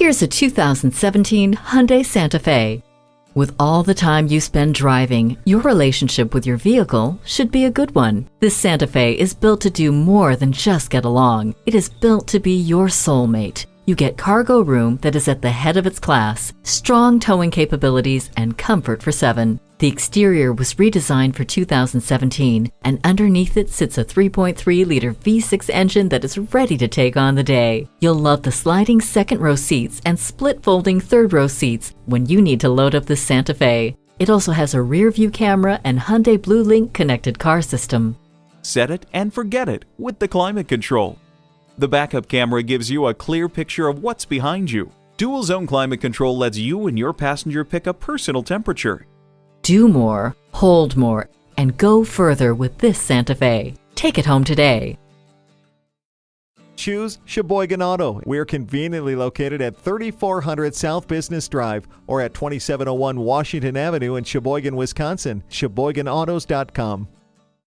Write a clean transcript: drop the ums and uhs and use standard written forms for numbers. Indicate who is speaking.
Speaker 1: Here's a 2017 Hyundai Santa Fe. With all the time you spend driving, your relationship with your vehicle should be a good one. This Santa Fe is built to do more than just get along. It is built to be your soulmate. You get cargo room that is at the head of its class, strong towing capabilities, and comfort for 7. The exterior was redesigned for 2017, and underneath it sits a 3.3-liter V6 engine that is ready to take on the day. You'll love the sliding second-row seats and split-folding third-row seats when you need to load up this Santa Fe. It also has a rear-view camera and Hyundai BlueLink connected car system.
Speaker 2: Set it and forget it with the climate control. The backup camera gives you a clear picture of what's behind you. Dual zone climate control lets you and your passenger pick a personal temperature.
Speaker 1: Do more, hold more, and go further with this Santa Fe. Take it home today.
Speaker 3: Choose Sheboygan Auto. We're conveniently located at 3400 South Business Drive or at 2701 Washington Avenue in Sheboygan, Wisconsin. SheboyganAutos.com.